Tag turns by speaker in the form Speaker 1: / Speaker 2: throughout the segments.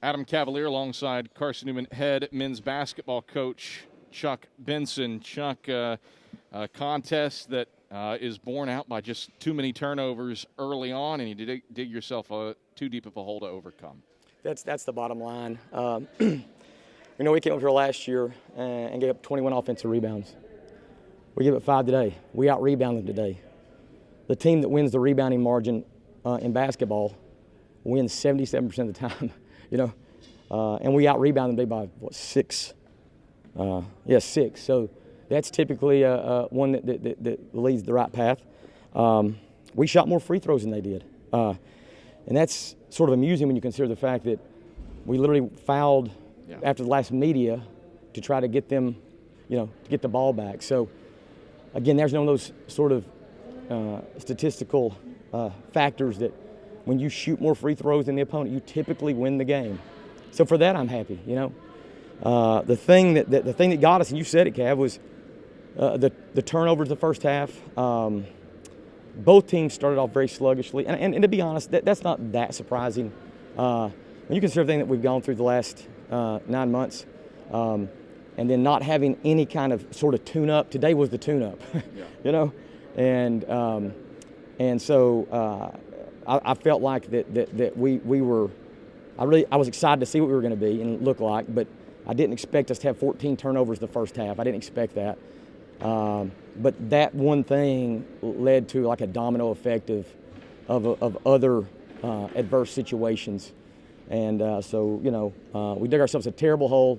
Speaker 1: Adam Cavalier alongside Carson-Newman head men's basketball coach Chuck Benson. Chuck, a contest that is borne out by just too many turnovers early on, and you dig yourself too deep of a hole to overcome.
Speaker 2: That's the bottom line. We came up here last year and gave up 21 offensive rebounds. We gave up 5 today. We out-rebounded them today. The team that wins the rebounding margin in basketball wins 77% of the time, and we out-rebounded them today by, 6? 6. So that's typically one that leads the right path. We shot more free throws than they did. And that's sort of amusing when you consider the fact that we literally fouled after the last media to try to get them, to get the ball back. So, again, there's none of those sort of statistical factors that when you shoot more free throws than the opponent, you typically win the game. So for that, I'm happy, The thing that got us, and you said it, Cav, was the turnovers the first half. Both teams started off very sluggishly, and to be honest, that's not that surprising. When you consider everything that we've gone through the last 9 months, and then not having any kind of sort of tune-up. Today was the tune-up, and so I felt like that we were. I was excited to see what we were going to be and look like, but I didn't expect us to have 14 turnovers the first half. I didn't expect that. But that one thing led to like a domino effect of other adverse situations. And so, we dug ourselves a terrible hole,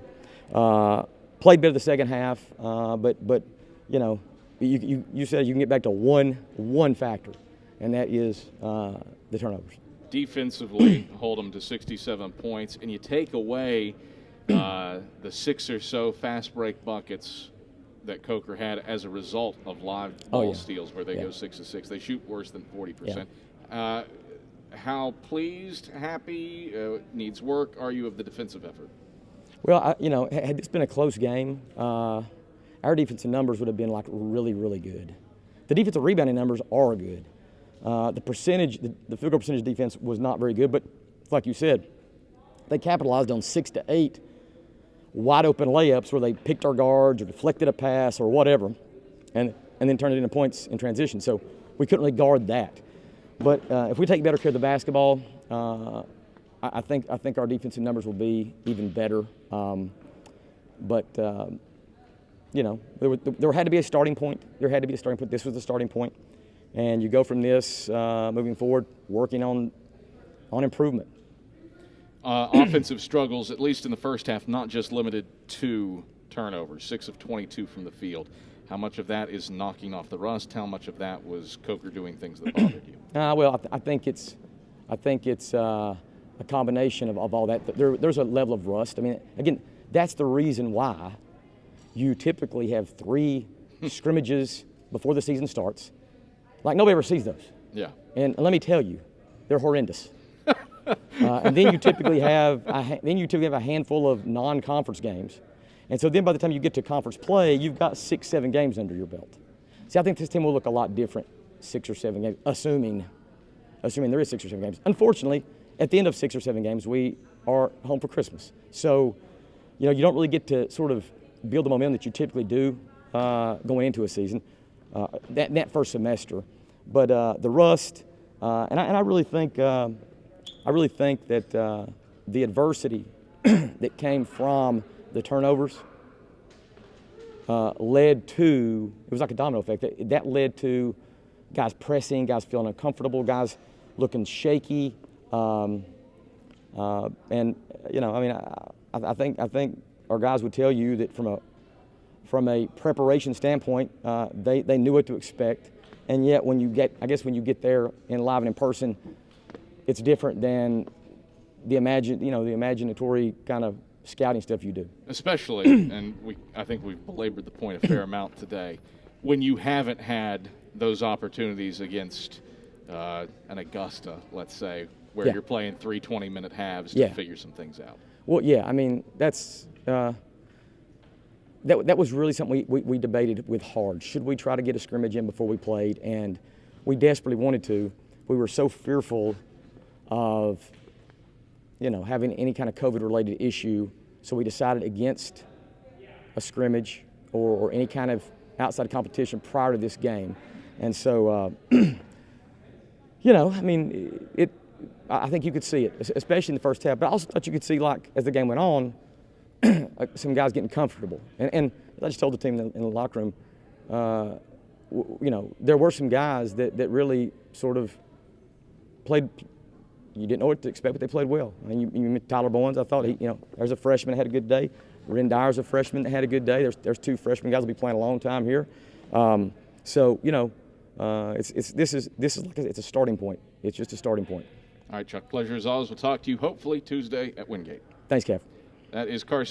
Speaker 2: played better the second half, but you said you can get back to one factor, and that is the turnovers.
Speaker 1: Defensively, hold them to 67 points, and you take away the 6 or so fast break buckets that Coker had as a result of live ball steals where they go 6 of 6. They shoot worse than 40%. How pleased, happy, needs work are you of the defensive effort?
Speaker 2: Well, had this been a close game, our defensive numbers would have been like really, really good. The defensive rebounding numbers are good. The field goal percentage defense was not very good, but like you said, they capitalized on 6 to 8 wide open layups where they picked our guards or deflected a pass or whatever, and then turned it into points in transition. So we couldn't really guard that. But if we take better care of the basketball, I think our defensive numbers will be even better. But there had to be a starting point. This was the starting point, and you go from this moving forward, working on improvement.
Speaker 1: Offensive struggles, at least in the first half, not just limited to turnovers, 6 of 22 from the field. How much of that is knocking off the rust? How much of that was Coker doing things that bothered you?
Speaker 2: Well, I think it's a combination of all that. There's a level of rust. I mean, again, that's the reason why you typically have 3 scrimmages before the season starts. Like nobody ever sees those.
Speaker 1: Yeah.
Speaker 2: And let me tell you, they're horrendous. And then you typically have a handful of non-conference games. And so then by the time you get to conference play, you've got 6, 7 games under your belt. See, I think this team will look a lot different 6 or 7 games, assuming there is 6 or 7 games. Unfortunately, at the end of 6 or 7 games, we are home for Christmas. So, you don't really get to sort of build the momentum that you typically do going into a season, that first semester. But the rust, and I really think that the adversity that came from the turnovers led to, it was like a domino effect, that led to guys pressing, guys feeling uncomfortable, guys looking shaky. I think our guys would tell you that from a preparation standpoint, they knew what to expect. And yet when you get there in live and in person, it's different than the imaginatory kind of scouting stuff you do.
Speaker 1: Especially, and I think we've belabored the point a fair amount today, when you haven't had those opportunities against an Augusta, let's say, where you're playing 3 20-minute halves to figure some things out.
Speaker 2: Well, yeah, I mean, that's that was really something we debated with hard. Should we try to get a scrimmage in before we played? And we desperately wanted to. We were so fearful of having any kind of COVID-related issue, so we decided against a scrimmage or any kind of outside competition prior to this game. And so, I think you could see it, especially in the first half. But I also thought you could see, like, as the game went on, some guys getting comfortable. And I just told the team in the locker room, there were some guys that really sort of played. You didn't know what to expect, but they played well. I mean, you Tyler Bowens, I thought, there's a freshman that had a good day. Ren Dyer's a freshman that had a good day. There's two freshman guys that will be playing a long time here. This is like it's a starting point. It's just a starting point.
Speaker 1: All right, Chuck, pleasure as always. We'll talk to you hopefully Tuesday at Wingate.
Speaker 2: Thanks, Kev.
Speaker 1: That is Carson.